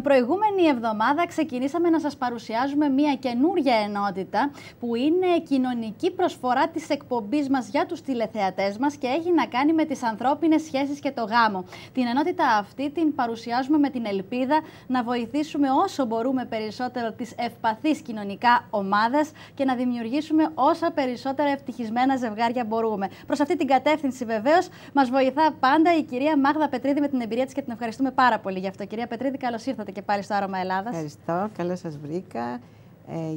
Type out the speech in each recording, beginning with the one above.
προηγούμενη εβδομάδα ξεκινήσαμε να σας παρουσιάζουμε μια καινούρια ενότητα που είναι κοινωνική προσφορά της εκπομπής μας για τους τηλεθεατές μας και έχει να κάνει με τις ανθρώπινες σχέσεις και το γάμο. Την ενότητα αυτή την παρουσιάζουμε με την ελπίδα να βοηθήσουμε όσο μπορούμε περισσότερο τις ευπαθείς κοινωνικά ομάδες και να δημιουργήσουμε όσα περισσότερα ευτυχισμένα ζευγάρια μπορούμε. Προς αυτή την κατεύθυνση βεβαίως μας βοηθά πάντα η κυρία Μάγδα Πετρίδη με την εμπειρία της και την ευχαριστούμε πάρα πολύ γι' αυτό. Κυρία Πετρίδη, καλώς ήρθατε και πάλι στο Άρωμα Ελλάδας. Ευχαριστώ, καλώς σας βρήκα.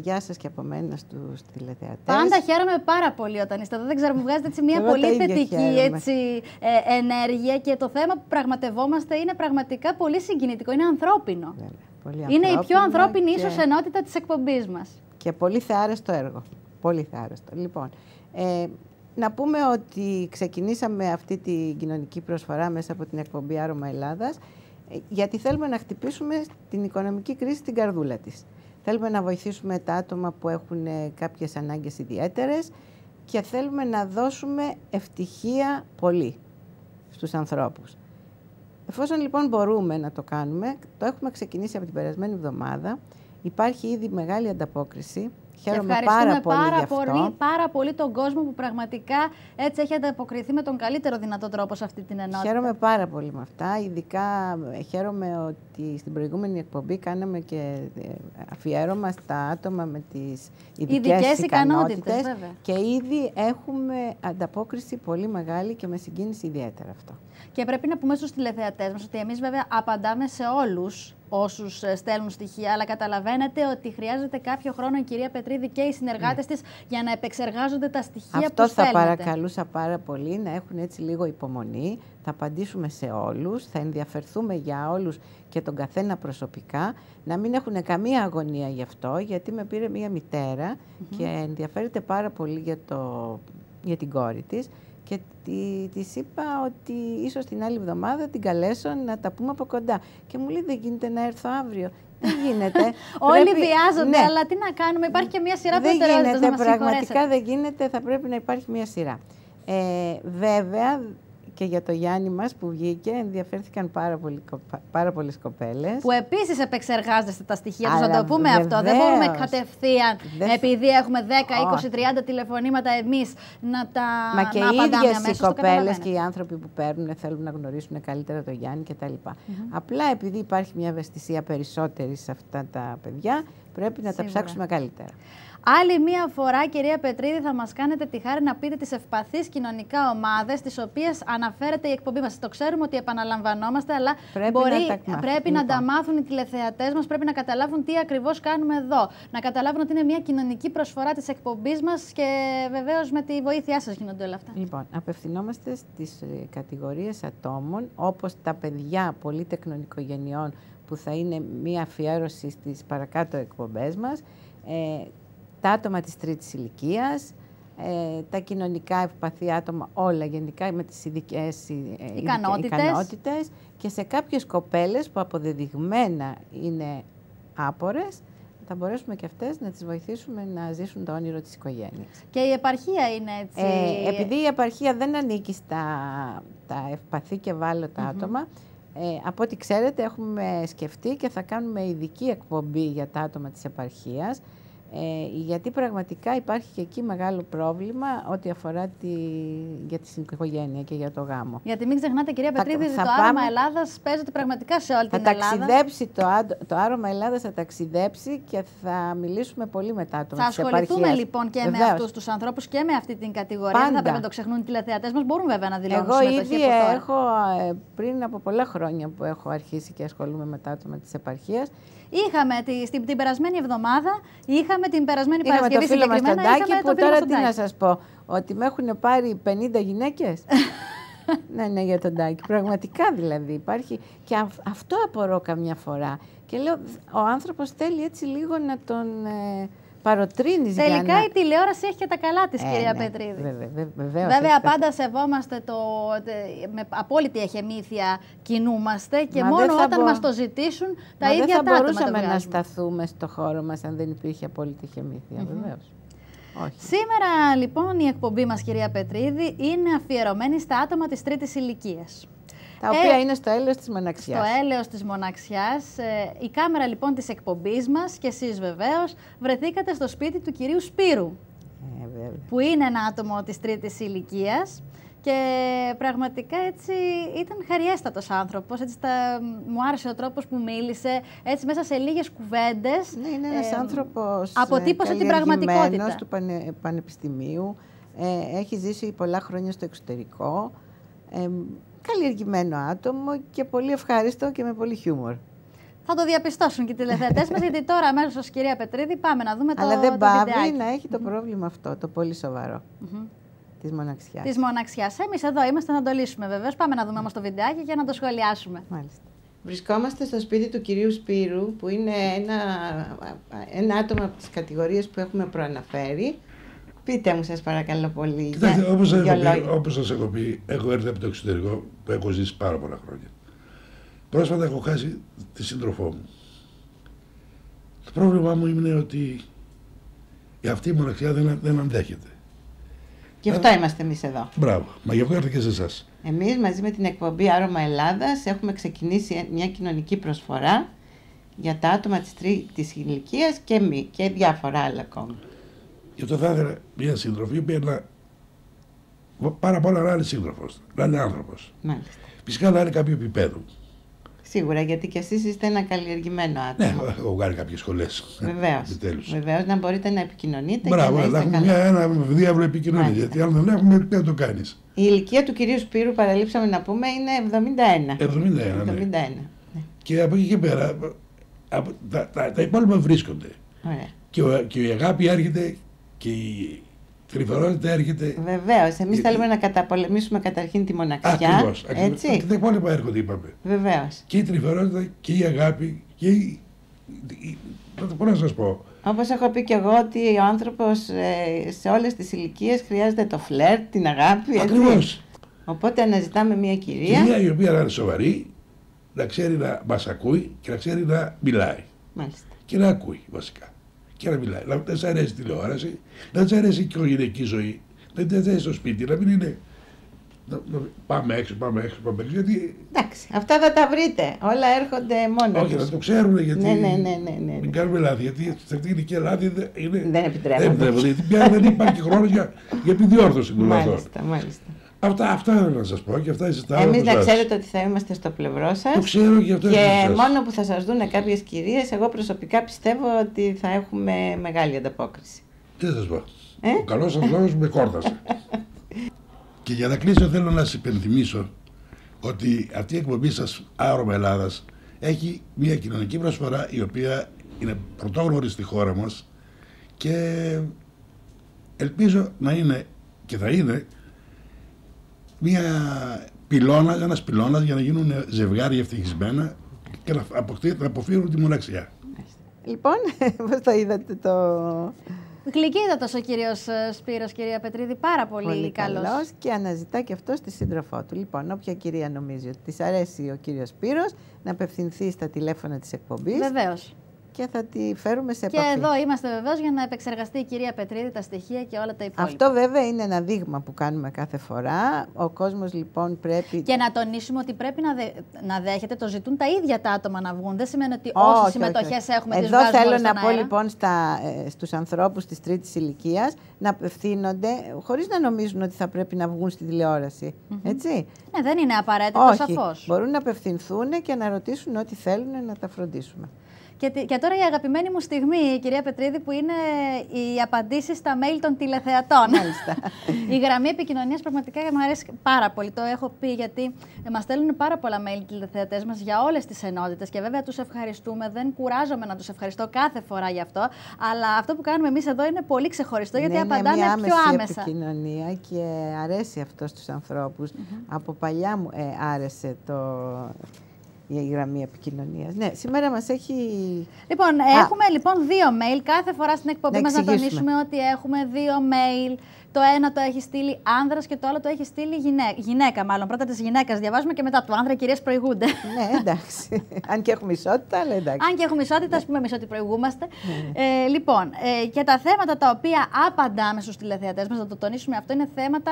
Γεια σας και από μένα στους τηλεθεατές. Πάντα χαίρομαι πάρα πολύ όταν είστε εδώ. Δεν ξέρω, μου βγάζετε έτσι μια πολύ θετική ενέργεια και το θέμα που πραγματευόμαστε είναι πραγματικά πολύ συγκινητικό. Είναι ανθρώπινο. Είναι η πιο ανθρώπινη ίσως ενότητα της εκπομπής μας. Και πολύ θεάρεστο έργο. Πολύ θεάρεστο. Λοιπόν, να πούμε ότι ξεκινήσαμε αυτή την κοινωνική προσφορά μέσα από την εκπομπή Άρωμα Ελλάδας γιατί θέλουμε να χτυπήσουμε την οικονομική κρίση στην καρδούλα της. Θέλουμε να βοηθήσουμε τα άτομα που έχουν κάποιες ανάγκες ιδιαίτερες και θέλουμε να δώσουμε ευτυχία πολύ στους ανθρώπους. Εφόσον λοιπόν μπορούμε να το κάνουμε, το έχουμε ξεκινήσει από την περασμένη εβδομάδα. Υπάρχει ήδη μεγάλη ανταπόκριση. Χαίρομαι πάρα πολύ τον κόσμο που πραγματικά έτσι έχει ανταποκριθεί με τον καλύτερο δυνατό τρόπο σε αυτή την ενότητα. Χαίρομαι πάρα πολύ με αυτά. Ειδικά χαίρομαι ότι στην προηγούμενη εκπομπή κάναμε και αφιέρωμα στα άτομα με τις ειδικές ικανότητες και ήδη έχουμε ανταπόκριση πολύ μεγάλη και με συγκίνηση ιδιαίτερα αυτό. Και πρέπει να πούμε στους τηλεθεατές μας ότι εμείς βέβαια απαντάμε σε όλους όσους στέλνουν στοιχεία, αλλά καταλαβαίνετε ότι χρειάζεται κάποιο χρόνο η κυρία Πετρίδη και οι συνεργάτες της για να επεξεργάζονται τα στοιχεία που στέλνετε. Αυτό θα παρακαλούσα πάρα πολύ, να έχουν έτσι λίγο υπομονή. Θα απαντήσουμε σε όλους, θα ενδιαφερθούμε για όλους και τον καθένα προσωπικά, να μην έχουν καμία αγωνία γι' αυτό, γιατί με πήρε μία μητέρα και ενδιαφέρεται πάρα πολύ για την κόρη της. Και της είπα ότι ίσως την άλλη εβδομάδα την καλέσω να τα πούμε από κοντά. Και μου λέει δεν γίνεται να έρθω αύριο. Δεν γίνεται. Όλοι βιάζονται, αλλά τι να κάνουμε, υπάρχει και μια σειρά προτεραιότητες να μας συγχωρέσετε. Πραγματικά δεν γίνεται, θα πρέπει να υπάρχει μια σειρά. Βέβαια, και για το Γιάννη μας που βγήκε, ενδιαφέρθηκαν πάρα πολλές κοπέλες. Που επίσης επεξεργάζεστε τα στοιχεία τους, να το πούμε αυτό. Δεν μπορούμε κατευθείαν, επειδή έχουμε 10, 20, 30 τηλεφωνήματα εμείς, να τα απαντάμε αμέσως. Μα και οι ίδιες οι κοπέλες και οι άνθρωποι που παίρνουν θέλουν να γνωρίσουν καλύτερα το Γιάννη κτλ. Απλά επειδή υπάρχει μια ευαισθησία περισσότερη σε αυτά τα παιδιά, πρέπει να τα ψάξουμε καλύτερα. Άλλη μία φορά, κυρία Πετρίδη, θα μας κάνετε τη χάρη να πείτε τις ευπαθείς κοινωνικά ομάδες, τις οποίες αναφέρεται η εκπομπή μας. Το ξέρουμε ότι επαναλαμβανόμαστε, αλλά πρέπει να τα μάθουν οι τηλεθεατές μας, πρέπει να καταλάβουν τι ακριβώς κάνουμε εδώ. Να καταλάβουν ότι είναι μια κοινωνική προσφορά της εκπομπής μας και βεβαίως με τη βοήθειά σας γίνονται όλα αυτά. Λοιπόν, απευθυνόμαστε στις κατηγορίες ατόμων, όπως τα παιδιά πολυτεκνών οικογενειών, που θα είναι μια αφιέρωση στις παρακάτω εκπομπές μας. Τα άτομα της τρίτης ηλικίας, τα κοινωνικά ευπαθή άτομα, όλα γενικά με τις ειδικές ικανότητες και σε κάποιες κοπέλες που αποδεδειγμένα είναι άπορες, θα μπορέσουμε και αυτές να τις βοηθήσουμε να ζήσουν το όνειρο της οικογένειας. Και η επαρχία είναι έτσι. Επειδή η επαρχία δεν ανήκει στα ευπαθή και ευάλωτα άτομα, από ό,τι ξέρετε έχουμε σκεφτεί και θα κάνουμε ειδική εκπομπή για τα άτομα της επαρχίας, γιατί πραγματικά υπάρχει και εκεί μεγάλο πρόβλημα ό,τι αφορά για τη οικογένεια και για το γάμο. Γιατί μην ξεχνάτε, κυρία Πετρίδη, ότι το Άρωμα Ελλάδας παίζεται πραγματικά σε όλη την Ελλάδα. Το Άρωμα Ελλάδας θα ταξιδέψει και θα μιλήσουμε πολύ με τα άτομα της επαρχίας. Θα ασχοληθούμε λοιπόν και με αυτούς τους ανθρώπους και με αυτή την κατηγορία. Δεν θα πρέπει να το ξεχνούν οι τηλεθεατές μας. Μπορούν βέβαια να δηλώνουν συμμετοχή. Εγώ ήδη έχω πριν από πολλά χρόνια που έχω αρχίσει και ασχολούμαι με τα άτομα της επαρχίας. Είχαμε την περασμένη εβδομάδα, είχαμε την περασμένη Παρασκευή το φίλο μας τον Τάκη, που τώρα τι να σας πω, ότι με έχουν πάρει 50 γυναίκες. Ναι, για τον Τάκη. Πραγματικά δηλαδή υπάρχει. Και αυτό απορώ καμιά φορά. Και λέω, ο άνθρωπος θέλει έτσι λίγο να τον παροτρύνεις. Τελικά η τηλεόραση έχει και τα καλά της, κυρία Πετρίδη. Βέβαια, πάντα σεβόμαστε με απόλυτη εχεμήθεια κινούμαστε και μόνο όταν μας το ζητήσουν τα ίδια τα άτομα. Δεν θα μπορούσαμε να σταθούμε στο χώρο μας αν δεν υπήρχε απόλυτη εχεμήθεια, βεβαίως. Όχι. Σήμερα λοιπόν η εκπομπή μας, κυρία Πετρίδη, είναι αφιερωμένη στα άτομα της τρίτης ηλικίας. Τα οποία είναι στο έλεος της μοναξιάς. Στο έλεος της μοναξιάς. Η κάμερα λοιπόν της εκπομπής μας και εσείς βεβαίως βρεθήκατε στο σπίτι του κυρίου Σπύρου, που είναι ένα άτομο της τρίτης ηλικίας. Και πραγματικά έτσι ήταν χαριέστατος άνθρωπος, έτσι μου άρεσε ο τρόπος που μίλησε, έτσι μέσα σε λίγες κουβέντες. Ναι, είναι ένας άνθρωπος αποτύπωσε την πραγματικότητα. του πανεπιστημίου, έχει ζήσει πολλά χρόνια στο εξωτερικό, καλλιεργημένο άτομο και πολύ ευχάριστο και με πολύ χιούμορ. Θα το διαπιστώσουν και οι τηλεθεατές μας, γιατί τώρα αμέσως, κυρία Πετρίδη, πάμε να δούμε Αλλά δεν πάβει βιντεάκι. να έχει το πρόβλημα αυτό, το πολύ σοβαρό. Της μοναξιάς. Της μοναξιάς. Εμείς εδώ είμαστε να το λύσουμε βεβαίως. Πάμε να δούμε όμως το βιντεάκι για να το σχολιάσουμε. Μάλιστα. Βρισκόμαστε στο σπίτι του κυρίου Σπύρου, που είναι ένα άτομο από τις κατηγορίες που έχουμε προαναφέρει. Πείτε μου σας παρακαλώ πολύ. Κοιτάξτε, όπως σας έχω πει, έχω έρθει από το εξωτερικό που έχω ζήσει πάρα πολλά χρόνια. Πρόσφατα έχω χάσει τη σύντροφό μου. Το πρόβλημά μου είναι ότι αυτή η μοναξιά δεν αντέχεται. Γι' αυτό είμαστε εμείς εδώ. Μπράβο, μα γι' αυτό ήρθα και σε εσάς. Εμείς μαζί με την εκπομπή Άρωμα Ελλάδας έχουμε ξεκινήσει μια κοινωνική προσφορά για τα άτομα της τρίτης ηλικίας και διάφορα άλλα ακόμα. Γι' αυτό θα ήθελα μια σύντροφη, η οποία πάρα πολλά να είναι σύντροφος, να είναι άνθρωπος. Μάλιστα. Φυσικά να είναι κάποιο επίπεδο. Σίγουρα, γιατί και εσείς είστε ένα καλλιεργημένο άτομο. Ναι, έχω κάνει κάποιες σχολές. Βεβαίως, να μπορείτε να επικοινωνείτε. Μπράβο, να έχουμε ένα διάβλο επικοινωνία. Γιατί αν δεν έχουμε, δεν το κάνεις. Η ηλικία του κυρίου Σπύρου, παραλείψαμε να πούμε, είναι 71. 71, ναι. Και από εκεί και πέρα, τα υπόλοιπα βρίσκονται. Ωραία. Και η αγάπη έρχεται και η τρυφερότητα έρχεται. Βεβαίως. Εμείς θέλουμε να καταπολεμήσουμε καταρχήν τη μοναξιά. Ακριβώς. Και τα υπόλοιπα έρχονται, είπαμε. Βεβαίως. Και η τρυφερότητα και η αγάπη και η. Πώς να σας πω. Όπως έχω πει και εγώ, ότι ο άνθρωπος σε όλες τις ηλικίες χρειάζεται το φλερτ, την αγάπη. Ακριβώς. Οπότε αναζητάμε μια κυρία. Κυρία η οποία να είναι σοβαρή, να ξέρει να μας ακούει και να ξέρει να μιλάει. Μάλιστα. Και να ακούει βασικά. Και να μιλάει. Να της αρέσει η τηλεόραση, να της αρέσει η οικογενειακή ζωή, να της αρέσει στο σπίτι, να μην είναι. Πάμε έξω. Γιατί. Εντάξει, αυτά θα τα βρείτε. Όλα έρχονται μόνο. Όχι, να το ξέρουν γιατί. Ναι. Μην κάνουμε λάθη. Γιατί σε αυτήν την ηλικία λάθη δεν επιτρέπονται. Γιατί πια δεν υπάρχει χρόνο για επιδιόρθωση των λαθών. Μάλιστα. Αυτά θέλω να σας πω και αυτά συζητάω. Εμείς να ξέρετε ότι θα είμαστε στο πλευρό σας. Το ξέρω και αυτό. Και μόνο που θα σας δούνε κάποιες κυρίες, εγώ προσωπικά πιστεύω ότι θα έχουμε μεγάλη ανταπόκριση. Τι θα σας πω. Ο καλός σας λόγος με κόρτασε. Και για να κλείσω θέλω να σας υπενθυμίσω ότι αυτή η εκπομπή σας Άρωμα Ελλάδας έχει μια κοινωνική προσφορά η οποία είναι πρωτόγνωρη στη χώρα μας και ελπίζω να είναι και θα είναι ένας πυλώνας για να γίνουν ζευγάρια ευτυχισμένα και να αποφύγουν τη μοναξιά. Λοιπόν, πώς το είδατε το... Γλυκύτατος ο κύριος Σπύρος, κυρία Πετρίδη, πάρα πολύ καλός. Και αναζητά και αυτός τη σύντροφό του. Λοιπόν, όποια κυρία νομίζει ότι της αρέσει ο κύριος Σπύρος, να απευθυνθεί στα τηλέφωνα της εκπομπής. Βεβαίως. Και θα τη φέρουμε σε επαφή. Και εδώ είμαστε βεβαίως για να επεξεργαστεί η κυρία Πετρίδη τα στοιχεία και όλα τα υπόλοιπα. Αυτό βέβαια είναι ένα δείγμα που κάνουμε κάθε φορά. Ο κόσμος λοιπόν πρέπει. Και να τονίσουμε ότι πρέπει να δέχεται, το ζητούν τα ίδια τα άτομα να βγουν. Δεν σημαίνει ότι όσες συμμετοχές έχουμε τις βγάζουμε. Εδώ θέλω να πω λοιπόν στους ανθρώπους της τρίτης ηλικίας να απευθύνονται χωρίς να νομίζουν ότι θα πρέπει να βγουν στη τηλεόραση. Έτσι. Ναι, δεν είναι απαραίτητο, σαφώς. Μπορούν να απευθυνθούν και να ρωτήσουν ό,τι θέλουν να τα φροντίσουμε. Και τώρα η αγαπημένη μου στιγμή, κυρία Πετρίδη, που είναι οι απαντήσεις στα mail των τηλεθεατών. Η γραμμή επικοινωνίας πραγματικά μου αρέσει πάρα πολύ. Το έχω πει γιατί μας στέλνουν πάρα πολλά mail οι τηλεθεατές μας για όλες τις ενότητες και βέβαια τους ευχαριστούμε. Δεν κουράζομαι να τους ευχαριστώ κάθε φορά γι' αυτό. Αλλά αυτό που κάνουμε εμείς εδώ είναι πολύ ξεχωριστό γιατί απαντάμε πιο άμεσα. Είναι μια επικοινωνία και αρέσει αυτό στους ανθρώπους. Από παλιά μου άρεσε η γραμμή επικοινωνίας. Ναι, σήμερα μας έχει... Λοιπόν, έχουμε λοιπόν 2 mail κάθε φορά στην εκπομπή μας να τονίσουμε ότι έχουμε 2 mail. Το ένα το έχει στείλει άνδρας και το άλλο το έχει στείλει γυναίκα. Μάλλον πρώτα της γυναίκας διαβάζουμε και μετά του άνδρα. Οι κυρίες προηγούνται. Ναι, εντάξει. Αν και έχουμε ισότητα, αλλά εντάξει. Αν και έχουμε ισότητα, ας πούμε εμείς ότι προηγούμαστε. Λοιπόν, και τα θέματα τα οποία απαντάμε στους τηλεθεατές μας, να το τονίσουμε αυτό, είναι θέματα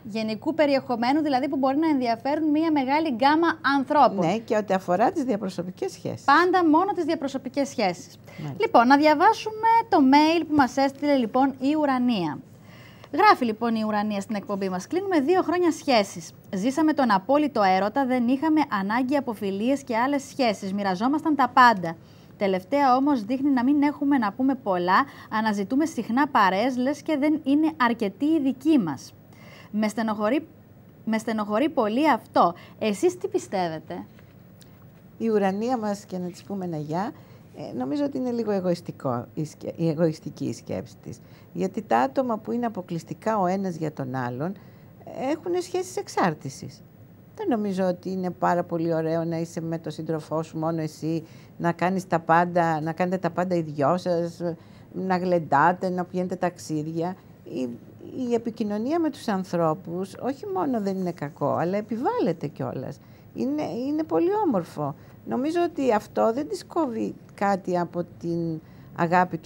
γενικού περιεχομένου, δηλαδή που μπορεί να ενδιαφέρουν μια μεγάλη γκάμα ανθρώπων. Ναι, και ότι αφορά τις διαπροσωπικές σχέσεις. Πάντα μόνο τις διαπροσωπικές σχέσεις. Λοιπόν, να διαβάσουμε το mail που μας έστειλε λοιπόν η Ουρανία. Γράφει λοιπόν η Ουρανία στην εκπομπή μας. Κλείνουμε 2 χρόνια σχέσεις. Ζήσαμε τον απόλυτο έρωτα, δεν είχαμε ανάγκη από φιλίες και άλλες σχέσεις. Μοιραζόμασταν τα πάντα. Τελευταία όμως δείχνει να μην έχουμε να πούμε πολλά, αναζητούμε συχνά παρέες, λες και δεν είναι αρκετοί οι δικοί μας. Με στενοχωρεί πολύ αυτό. Εσείς τι πιστεύετε? Η Ουρανία μας, και να της πούμε ένα γεια, νομίζω ότι είναι λίγο εγωιστική η σκέψη της. Γιατί τα άτομα που είναι αποκλειστικά ο ένας για τον άλλον έχουν σχέσεις εξάρτησης. Δεν νομίζω ότι είναι πάρα πολύ ωραίο να είσαι με τον σύντροφό σου μόνο εσύ, να κάνετε τα πάντα οι δυο σας, να γλεντάτε, να πηγαίνετε ταξίδια. Η επικοινωνία με τους ανθρώπους όχι μόνο δεν είναι κακό, αλλά επιβάλλεται κιόλας. Είναι πολύ όμορφο. Νομίζω ότι αυτό δεν της κόβει κάτι από την αγάπη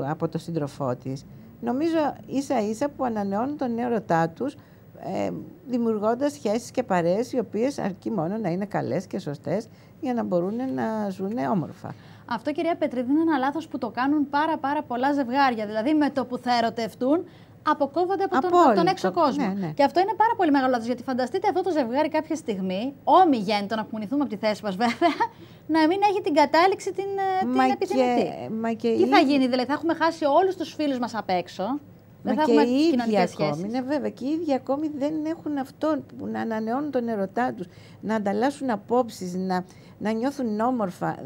από τον σύντροφό της. Νομίζω ίσα-ίσα που ανανεώνουν τον έρωτά τους, δημιουργώντας σχέσεις και παρέες οι οποίες αρκεί μόνο να είναι καλές και σωστές για να μπορούν να ζουν όμορφα. Αυτό, κυρία Πετρίδη, είναι ένα λάθος που το κάνουν πάρα πολλά ζευγάρια. Δηλαδή με το που θα ερωτευτούν, αποκόβονται από τον έξω κόσμο. Ναι. Και αυτό είναι πάρα πολύ μεγάλο λάθος, γιατί φανταστείτε αυτό το ζευγάρι κάποια στιγμή, ομιγέννητο, να απομονηθούμε από τη θέση μας βέβαια, να μην έχει την κατάληξη την επιθυμητή. Τι θα γίνει, δηλαδή, θα έχουμε χάσει όλους τους φίλους μας απ' έξω. Δεν θα έχουμε κοινωνικές σχέσεις. Ναι, βέβαια, και οι ίδιοι ακόμη δεν έχουν αυτό που να ανανεώνουν τον ερωτά τους, να ανταλλάσσουν απόψεις, να νιώθουν όμορφα.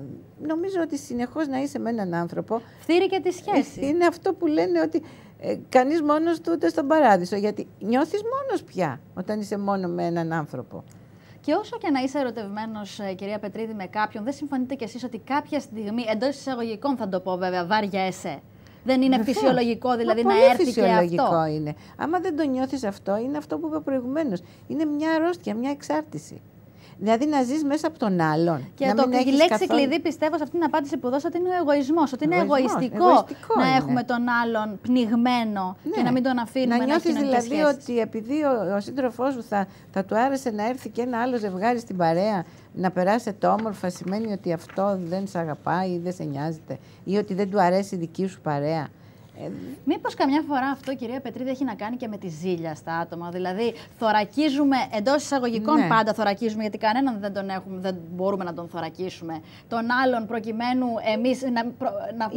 Νομίζω ότι συνεχώς να είσαι με έναν άνθρωπο. Φτύρει και τη σχέση. Είναι αυτό που λένε ότι κανείς μόνος του ούτε στον παράδεισο. Γιατί νιώθεις μόνος πια όταν είσαι μόνο με έναν άνθρωπο. Και όσο και να είσαι ερωτευμένος, κυρία Πετρίδη, με κάποιον, δεν συμφωνείτε κι εσείς ότι κάποια στιγμή, εντός εισαγωγικών θα το πω βέβαια, βάριέσαι? Δεν είναι φυσιολογικό δηλαδή να έρθει φυσιολογικό και αυτό? Είναι. Άμα δεν το νιώθεις αυτό, είναι αυτό που είπα προηγουμένως. Είναι μια αρρώστια, μια εξάρτηση. Δηλαδή να ζεις μέσα από τον άλλον. Και η λέξη κλειδί, πιστεύω, σε αυτήν την απάντηση που δώσατε είναι ο εγωισμός. Ότι είναι εγωιστικό να έχουμε τον άλλον πνιγμένο και να μην τον αφήνουμε να έχει κοινωνικές σχέσεις. Δηλαδή ότι επειδή ο σύντροφός σου θα του άρεσε να έρθει και ένα άλλο ζευγάρι στην παρέα, να περάσετε όμορφα, σημαίνει ότι αυτό δεν σε αγαπάει ή δεν σε νοιάζεται, ή ότι δεν του αρέσει η δική σου παρέα. Μήπως καμιά φορά αυτό, κυρία Πετρίδη, έχει να κάνει και με τη ζήλια στα άτομα? Δηλαδή, θωρακίζουμε εντός εισαγωγικών, πάντα θωρακίζουμε, γιατί κανέναν δεν μπορούμε να τον θωρακίσουμε. Τον άλλον, προκειμένου εμείς να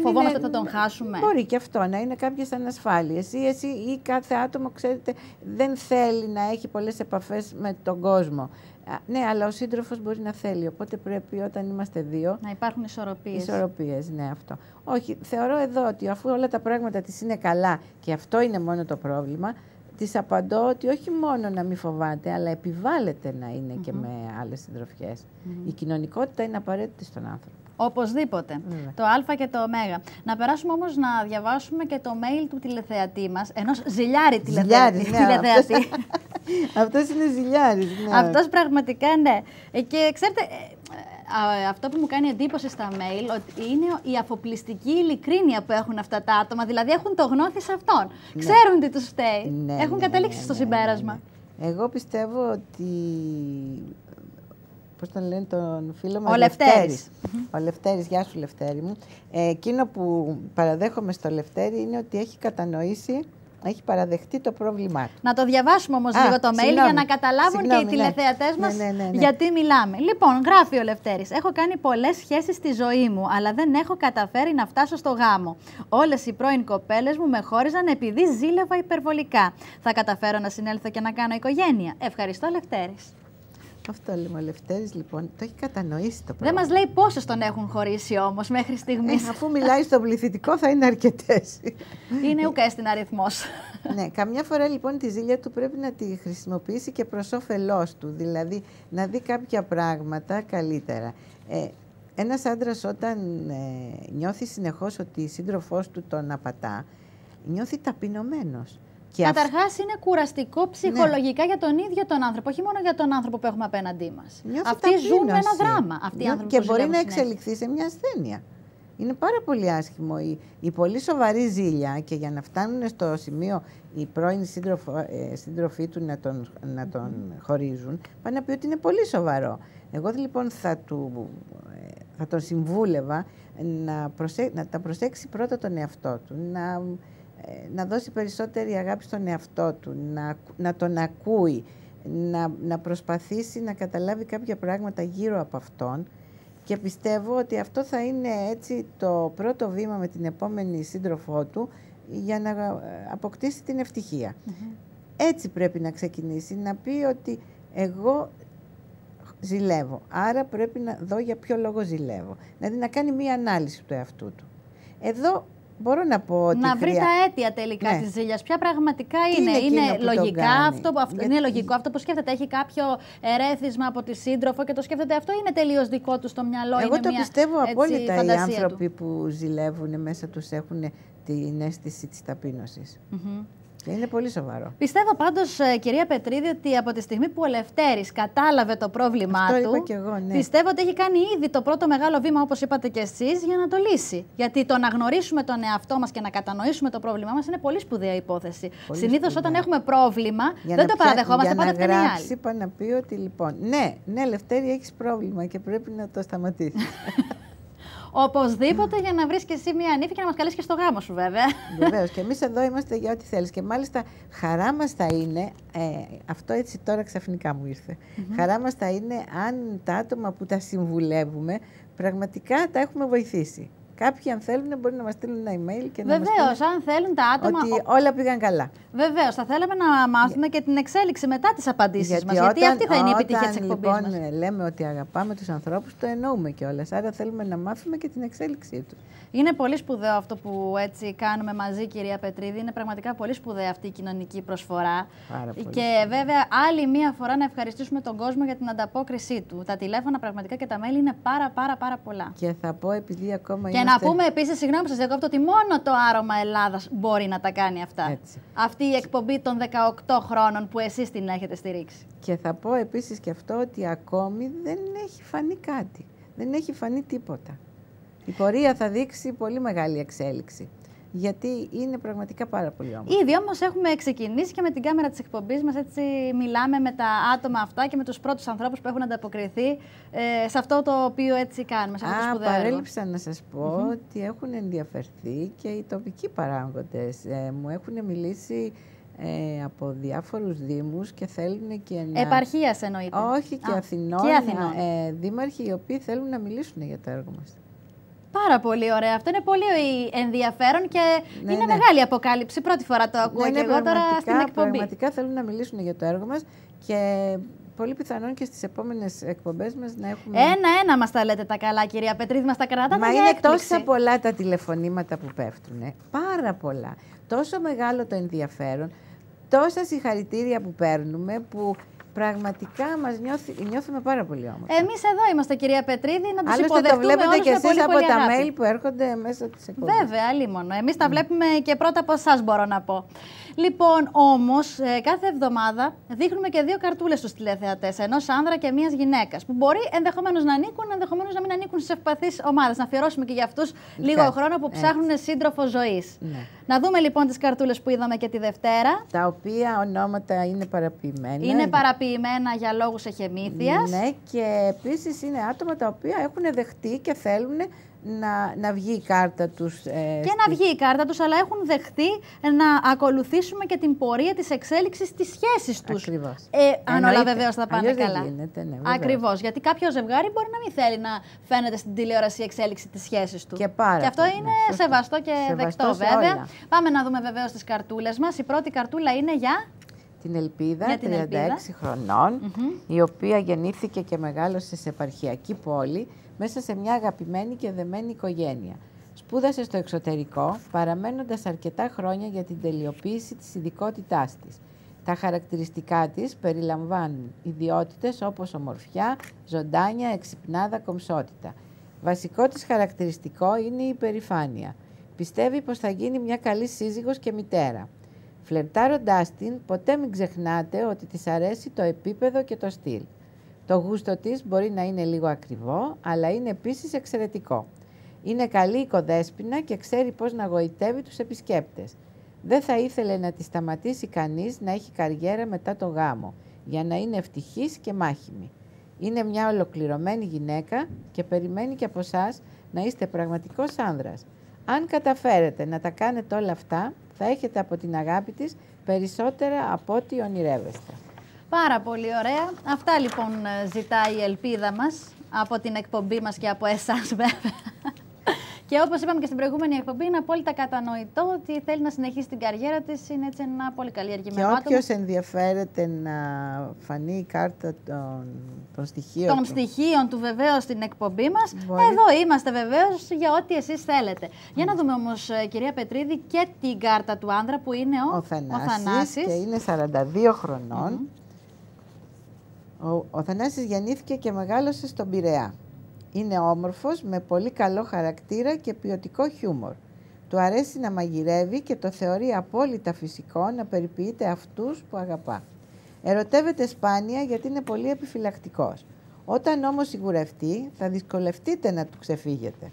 φοβόμαστε ότι θα τον χάσουμε. Μπορεί και αυτό να είναι κάποιες ανασφάλειες. Ή κάθε άτομο, ξέρετε, δεν θέλει να έχει πολλές επαφές με τον κόσμο. Ναι, αλλά ο σύντροφος μπορεί να θέλει, οπότε πρέπει όταν είμαστε δύο να υπάρχουν ισορροπίες. Ισορροπίες, ναι, αυτό. Όχι, θεωρώ εδώ ότι αφού όλα τα πράγματα της είναι καλά και αυτό είναι μόνο το πρόβλημα, της απαντώ ότι όχι μόνο να μην φοβάται, αλλά επιβάλλεται να είναι και με άλλες συντροφιές. Η κοινωνικότητα είναι απαραίτητη στον άνθρωπο. Οπωσδήποτε. Το Α και το Ω. Να περάσουμε όμως να διαβάσουμε και το mail του τηλεθεατή μας, ενός ζηλιάρη τηλεθεατή. Αυτός είναι ζηλιάρης. Ναι. Αυτός πραγματικά, ναι. Και ξέρετε, αυτό που μου κάνει εντύπωση στα mail ότι είναι η αφοπλιστική ειλικρίνεια που έχουν αυτά τα άτομα. Δηλαδή έχουν το γνώθι σε αυτόν. Ναι. Ξέρουν τι τους φταίει. Ναι, έχουν καταλήξει στο συμπέρασμα. Ναι. Εγώ πιστεύω ότι... Πώς τον λένε τον φίλο μου? Ο Λευτέρης. Ο Λευτέρης, γεια σου Λευτέρη μου. Εκείνο που παραδέχομαι στο Λευτέρη είναι ότι έχει κατανοήσει, έχει παραδεχτεί το πρόβλημά του. Να το διαβάσουμε όμως λίγο το mail για να καταλάβουν και οι τηλεθεατές μας γιατί μιλάμε. Λοιπόν, γράφει ο Λευτέρης. Έχω κάνει πολλές σχέσεις στη ζωή μου, αλλά δεν έχω καταφέρει να φτάσω στο γάμο. Όλες οι πρώην κοπέλες μου με χώριζαν επειδή ζήλευα υπερβολικά. Θα καταφέρω να συνέλθω και να κάνω οικογένεια? Ευχαριστώ, Λευτέρης. Αυτό λέμε, ο Λευτέρης λοιπόν το έχει κατανοήσει το πρόβλημα. Δεν μας λέει πόσες τον έχουν χωρίσει όμως μέχρι στιγμής. Αφού μιλάει στο πληθυντικό θα είναι αρκετές. Είναι ουκέστην αριθμός. Ναι, καμιά φορά λοιπόν τη ζήλια του πρέπει να τη χρησιμοποιήσει και προς όφελός του. Δηλαδή να δει κάποια πράγματα καλύτερα. Ένας άντρας όταν νιώθει συνεχώς ότι η σύντροφός του τον απατά, νιώθει ταπεινωμένος. Καταρχάς είναι κουραστικό ψυχολογικά για τον ίδιο τον άνθρωπο, όχι μόνο για τον άνθρωπο που έχουμε απέναντί μας. Αυτοί ζουν ένα δράμα. Αυτοί οι άνθρωποι και μπορεί να εξελιχθεί σε μια ασθένεια. Είναι πάρα πολύ άσχημο. Η πολύ σοβαρή ζήλια, και για να φτάνουν στο σημείο οι πρώην σύντροφοί του να τον χωρίζουν, πάνε να πει ότι είναι πολύ σοβαρό. Εγώ λοιπόν θα τον συμβούλευα να τα προσέξει πρώτα τον εαυτό του, να δώσει περισσότερη αγάπη στον εαυτό του, να τον ακούει, να προσπαθήσει να καταλάβει κάποια πράγματα γύρω από αυτόν, και πιστεύω ότι αυτό θα είναι έτσι το πρώτο βήμα με την επόμενη σύντροφό του για να αποκτήσει την ευτυχία. Έτσι πρέπει να ξεκινήσει, να πει ότι εγώ ζηλεύω, άρα πρέπει να δω για ποιο λόγο ζηλεύω. Δηλαδή να κάνει μία ανάλυση του εαυτού του. Εδώ μπορώ να πω ότι να βρει τα αίτια τελικά της ζήλιας. Ποια πραγματικά είναι λογικά είναι λογικό αυτό που σκέφτεται. Έχει κάποιο ερέθισμα από τη σύντροφο και το σκέφτεται αυτό, είναι τελείως δικό του στο μυαλό. Εγώ το πιστεύω απόλυτα. Οι άνθρωποι του που ζηλεύουν μέσα τους έχουν την αίσθηση της ταπείνωσης. Και είναι πολύ σοβαρό. Πιστεύω πάντως, κυρία Πετρίδη, ότι από τη στιγμή που ο Λευτέρης κατάλαβε το πρόβλημά του, και εγώ, ναι, πιστεύω ότι έχει κάνει ήδη το πρώτο μεγάλο βήμα, όπως είπατε και εσείς, για να το λύσει. Γιατί το να γνωρίσουμε τον εαυτό μας και να κατανοήσουμε το πρόβλημά μας είναι πολύ σπουδαία υπόθεση. Συνήθως όταν έχουμε πρόβλημα, δεν το παραδεχόμαστε, πάντα φταίνει οι άλλοι. Είπα να πει ότι λοιπόν, ναι, Λευτέρη, έχεις πρόβλημα και πρέπει να το σταματήσεις. Οπωσδήποτε, για να βρεις και εσύ μία νύφη και να μας καλέσεις και στο γάμο σου, βέβαια. Βεβαίως, και εμείς εδώ είμαστε για ό,τι θέλεις. Και μάλιστα χαρά μας θα είναι, αυτό έτσι τώρα ξαφνικά μου ήρθε, χαρά μας θα είναι αν τα άτομα που τα συμβουλεύουμε πραγματικά τα έχουμε βοηθήσει. Κάποιοι, αν θέλουν, μπορεί να μας στείλουν ένα email και να μας πούνε αν θέλουν τα άτομα ότι όλα πήγαν καλά. Βεβαίως, θα θέλαμε να μάθουμε και την εξέλιξη μετά τις απαντήσεις μας. Γιατί αυτή θα είναι η επιτυχία της εκπομπής μας. Λοιπόν, λέμε ότι αγαπάμε τους ανθρώπους, το εννοούμε κιόλας. Άρα θέλουμε να μάθουμε και την εξέλιξή του. Είναι πολύ σπουδαίο αυτό που έτσι κάνουμε μαζί, κυρία Πετρίδη. Είναι πραγματικά πολύ σπουδαία αυτή η κοινωνική προσφορά. Πάρα πολύ. Και βέβαια, άλλη μία φορά να ευχαριστήσουμε τον κόσμο για την ανταπόκρισή του. Τα τηλέφωνα πραγματικά και τα mail είναι πάρα πολλά. Και θα πω, επειδή ακόμα και να πούμε επίσης, συγγνώμη που σας διακόπτω, ότι μόνο το Άρωμα Ελλάδας μπορεί να τα κάνει αυτά. Έτσι. Αυτή η εκπομπή των 18 χρόνων που εσείς την έχετε στηρίξει. Και θα πω επίσης και αυτό, ότι ακόμη δεν έχει φανεί κάτι. Δεν έχει φανεί τίποτα. Η πορεία θα δείξει πολύ μεγάλη εξέλιξη. Γιατί είναι πραγματικά πάρα πολύ όμορφο. Ήδη όμως έχουμε ξεκινήσει και με την κάμερα της εκπομπής μας, έτσι μιλάμε με τα άτομα αυτά και με τους πρώτους ανθρώπους που έχουν ανταποκριθεί σε αυτό το οποίο έτσι κάνουμε, σε αυτό το σπουδαίο έργο. Παρέλειψα να σας πω ότι έχουν ενδιαφερθεί και οι τοπικοί παράγοντες. Μου έχουν μιλήσει από διάφορους δήμους και θέλουν και να... Επαρχίας εννοείται. Όχι, και Αθηνών. Δήμαρχοι οι οποίοι θέλουν να μιλήσουν για το έργο μας. Πάρα πολύ ωραία. Αυτό είναι πολύ ενδιαφέρον και είναι μεγάλη αποκάλυψη. Πρώτη φορά το ακούω και εγώ τώρα στην εκπομπή. Πραγματικά θέλουν να μιλήσουν για το έργο μας και πολύ πιθανόν και στις επόμενες εκπομπές μας να έχουμε... Ένα-ένα μας τα λέτε τα καλά, κυρία Πετρίδη, μας τα κρατάτε για έκπληξη. Μα είναι τόσα πολλά τα τηλεφωνήματα που πέφτουν. Πάρα πολλά. Τόσο μεγάλο το ενδιαφέρον, τόσα συγχαρητήρια που παίρνουμε που... Πραγματικά μας νιώθουμε πάρα πολύ όμορφα. Εμείς εδώ είμαστε, κυρία Πετρίδη, να τους υποδεχτούμε. Άλλωστε το βλέπετε και εσείς από πολύ τα αγάπη. mail που έρχονται μέσα της εκπομπής. Βέβαια, αλίμονο. Εμείς τα βλέπουμε και πρώτα από εσάς, μπορώ να πω. Λοιπόν, όμως, κάθε εβδομάδα δείχνουμε και 2 καρτούλες στους τηλεθεατές, ενός άνδρα και μιας γυναίκας, που μπορεί ενδεχομένως να ανήκουν, ενδεχομένως να μην ανήκουν στις ευπαθείς ομάδες. Να αφιερώσουμε και για αυτούς λίγο χρόνο που ψάχνουν σύντροφο ζωής. Ναι. Να δούμε λοιπόν τις καρτούλες που είδαμε και τη Δευτέρα. Τα οποία ονόματα είναι παραποιημένα. Είναι παραποιημένα για λόγους εχεμήθειας. Ναι, και επίσης είναι άτομα τα οποία έχουν δεχτεί και θέλουν να βγει η κάρτα τους. Και να βγει η κάρτα τους, αλλά έχουν δεχτεί να ακολουθήσουμε και την πορεία της εξέλιξης της σχέσης τους. Ακριβώς. Αν όλα βεβαίως θα πάνε καλά. Δεν γίνεται, ναι, ακριβώς. Γιατί κάποιο ζευγάρι μπορεί να μην θέλει να φαίνεται στην τηλεόραση η εξέλιξη της σχέσης του. Και αυτό είναι σεβαστό και δεκτό, βέβαια. Όλα. Πάμε να δούμε βεβαίως τις καρτούλες μας. Η πρώτη καρτούλα είναι για... Την Ελπίδα, 36 χρονών, η οποία γεννήθηκε και μεγάλωσε σε επαρχιακή πόλη, μέσα σε μια αγαπημένη και δεμένη οικογένεια. Σπούδασε στο εξωτερικό, παραμένοντας αρκετά χρόνια για την τελειοποίηση της ειδικότητάς της. Τα χαρακτηριστικά της περιλαμβάνουν ιδιότητες όπως ομορφιά, ζωντάνια, εξυπνάδα, κομψότητα. Βασικό της χαρακτηριστικό είναι η υπερηφάνεια. Πιστεύει πως θα γίνει μια καλή σύζυγος και μητέρα. Φλερτάροντάς την, ποτέ μην ξεχνάτε ότι της αρέσει το επίπεδο και το στυλ. Το γούστο της μπορεί να είναι λίγο ακριβό, αλλά είναι επίσης εξαιρετικό. Είναι καλή οικοδέσποινα και ξέρει πώς να γοητεύει τους επισκέπτες. Δεν θα ήθελε να τη σταματήσει κανείς να έχει καριέρα μετά το γάμο, για να είναι ευτυχής και μάχημη. Είναι μια ολοκληρωμένη γυναίκα και περιμένει και από εσάς να είστε πραγματικός άνδρας. Αν καταφέρετε να τα κάνετε όλα αυτά, θα έχετε από την αγάπη της περισσότερα από ό,τι ονειρεύεστε. Πάρα πολύ ωραία. Αυτά λοιπόν ζητάει η ελπίδα μας από την εκπομπή μας και από εσάς βέβαια. Και όπως είπαμε και στην προηγούμενη εκπομπή, είναι απόλυτα κατανοητό ότι θέλει να συνεχίσει την καριέρα της. Είναι έτσι ένα πολύ καλλιεργημένο άτομο. Και όποιος ενδιαφέρεται να φανεί η κάρτα των στοιχείων των στοιχείων του βεβαίως στην εκπομπή μας, εδώ είμαστε βεβαίως για ό,τι εσείς θέλετε. Για να δούμε όμως, κυρία Πετρίδη, και την κάρτα του άνδρα που είναι ο Θανάσης. Και είναι 42 χρονών. Ο Θανάσης γεννήθηκε και μεγάλωσε στον Πειραιά. Είναι όμορφος, με πολύ καλό χαρακτήρα και ποιοτικό χιούμορ. Του αρέσει να μαγειρεύει και το θεωρεί απόλυτα φυσικό να περιποιείται αυτούς που αγαπά. Ερωτεύεται σπάνια γιατί είναι πολύ επιφυλακτικός. Όταν όμως σιγουρευτεί, θα δυσκολευτείτε να του ξεφύγετε.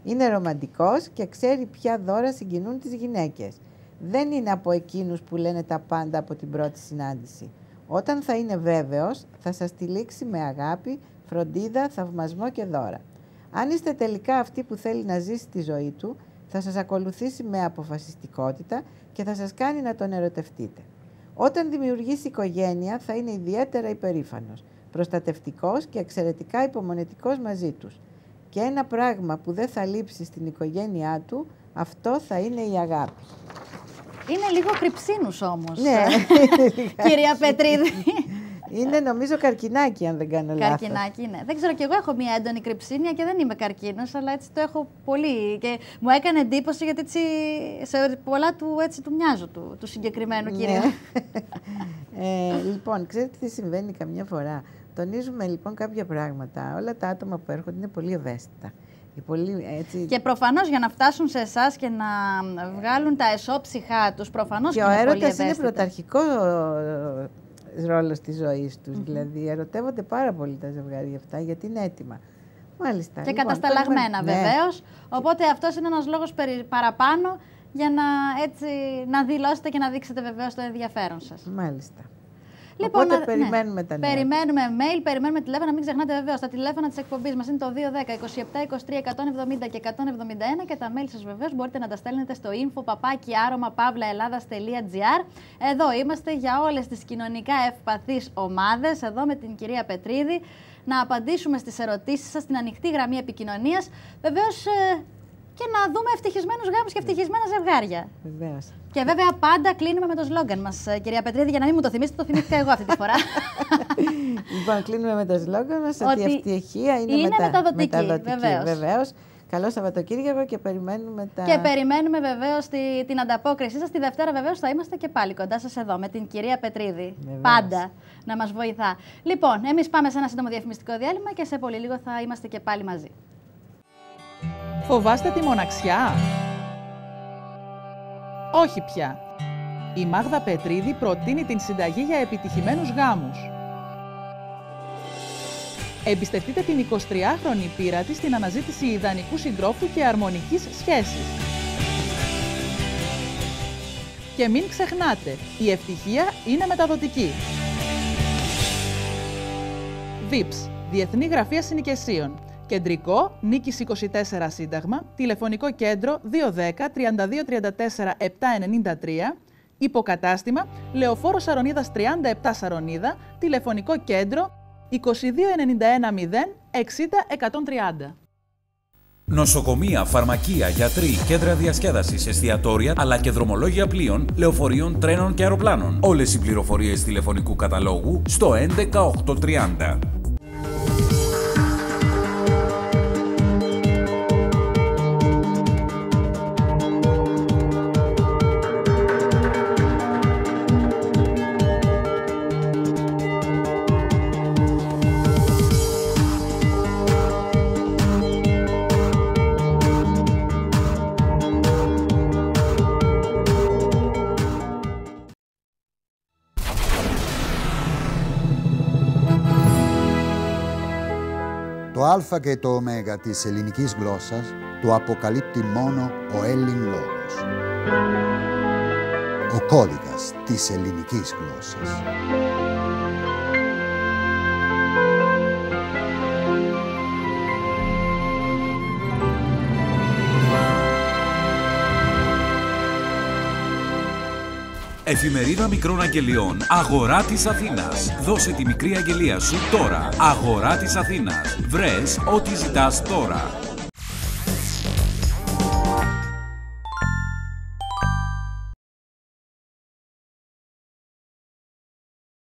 Είναι ρομαντικός και ξέρει ποια δώρα συγκινούν τις γυναίκες. Δεν είναι από εκείνους που λένε τα πάντα από την πρώτη συνάντηση. Όταν θα είναι βέβαιος, θα σας τυλίξει με αγάπη, φροντίδα, θαυμασμό και δώρα. Αν είστε τελικά αυτοί που θέλει να ζήσει τη ζωή του, θα σας ακολουθήσει με αποφασιστικότητα και θα σας κάνει να τον ερωτευτείτε. Όταν δημιουργήσει οικογένεια, θα είναι ιδιαίτερα υπερήφανος, προστατευτικός και εξαιρετικά υπομονετικός μαζί τους. Και ένα πράγμα που δεν θα λείψει στην οικογένειά του, αυτό θα είναι η αγάπη. Είναι λίγο κρυψίνους όμως, ναι. κυρία Πετρίδη. Είναι νομίζω καρκινάκι, αν δεν κάνω λάθος. Καρκινάκι, ναι. Δεν ξέρω, κι εγώ έχω μια έντονη κρυψίνια και δεν είμαι καρκίνος, αλλά έτσι το έχω πολύ. Και μου έκανε εντύπωση γιατί έτσι, σε πολλά του μοιάζω του συγκεκριμένου κυρίου. Λοιπόν, ξέρετε τι συμβαίνει καμιά φορά. Τονίζουμε λοιπόν κάποια πράγματα. Όλα τα άτομα που έρχονται είναι πολύ ευαίσθητα. Και προφανώς για να φτάσουν σε εσάς και να βγάλουν τα εσώψυχά τους, προφανώς και είναι πολύ ευαίσθητα. έρωτας είναι πρωταρχικό ρόλος της ζωής τους. Δηλαδή, ερωτεύονται πάρα πολύ τα ζευγάρια αυτά γιατί είναι έτοιμα. Μάλιστα. Και λοιπόν, κατασταλαγμένα βεβαίως. Ναι. Οπότε αυτός είναι ένας λόγος παραπάνω για να δηλώσετε και να δείξετε βεβαίως το ενδιαφέρον σας. Μάλιστα. Λοιπόν, οπότε περιμένουμε τα νέα. Περιμένουμε mail, περιμένουμε τηλέφωνα. Μην ξεχνάτε βεβαίως τα τηλέφωνα της εκπομπής μας είναι το 210 27 23 170 και 171 και τα mail σας βεβαίως μπορείτε να τα στέλνετε στο info@aromapavlaeladas.gr. Εδώ είμαστε για όλες τις κοινωνικά ευπαθείς ομάδες, εδώ με την κυρία Πετρίδη, να απαντήσουμε στις ερωτήσεις σας, στην ανοιχτή γραμμή επικοινωνίας. Βεβαίως και να δούμε ευτυχισμένους γάμους και ευτυχισμένα ζευγάρια. Βεβαίως. Και βέβαια πάντα κλείνουμε με το σλόγγαν μας, κυρία Πετρίδη, για να μην μου το θυμίσετε, το θυμήθηκα εγώ αυτή τη φορά. Λοιπόν, κλείνουμε με το σλόγγαν μας ότι η ευτυχία είναι μεταδοτική. Βεβαίως. Καλό Σαββατοκύριακο και περιμένουμε Και περιμένουμε βεβαίως την ανταπόκρισή σας. Τη Δευτέρα βεβαίως θα είμαστε και πάλι κοντά σας εδώ με την κυρία Πετρίδη. Βεβαίως. Πάντα να μας βοηθά. Λοιπόν, εμείς πάμε σε ένα σύντομο διαφημιστικό διάλειμμα και σε πολύ λίγο θα είμαστε και πάλι μαζί. Φοβάστε τη μοναξιά? Όχι πια. Η Μάγδα Πετρίδη προτείνει την συνταγή για επιτυχημένους γάμους. Εμπιστευτείτε την 23χρονη πείρα της στην αναζήτηση ιδανικού συντρόφου και αρμονικής σχέσης. Και μην ξεχνάτε, η ευτυχία είναι μεταδοτική. VIPS, Διεθνή Γραφεία Συνοικεσίων. Κεντρικό, Νίκης 24 Σύνταγμα, τηλεφωνικό κέντρο 210 32 34 793, υποκατάστημα Λεωφόρο Σαρονίδας 37 Σαρονίδα, τηλεφωνικό κέντρο 2291 0 60 130. Νοσοκομεία, φαρμακεία, γιατροί, κέντρα διασκέδασης, εστιατόρια, αλλά και δρομολόγια πλοίων, λεωφορείων, τρένων και αεροπλάνων. Όλες οι πληροφορίες τηλεφωνικού καταλόγου στο 11830. Το α και το ω της ελληνικής γλώσσας το αποκαλύπτει μόνο ο Έλλην λόγος. Ο κώδικας της ελληνικής γλώσσας. Εφημερίδα Μικρών Αγγελιών, Αγορά της Αθήνας. Δώσε τη μικρή αγγελία σου τώρα. Αγορά της Αθήνας. Βρες ό,τι ζητάς τώρα.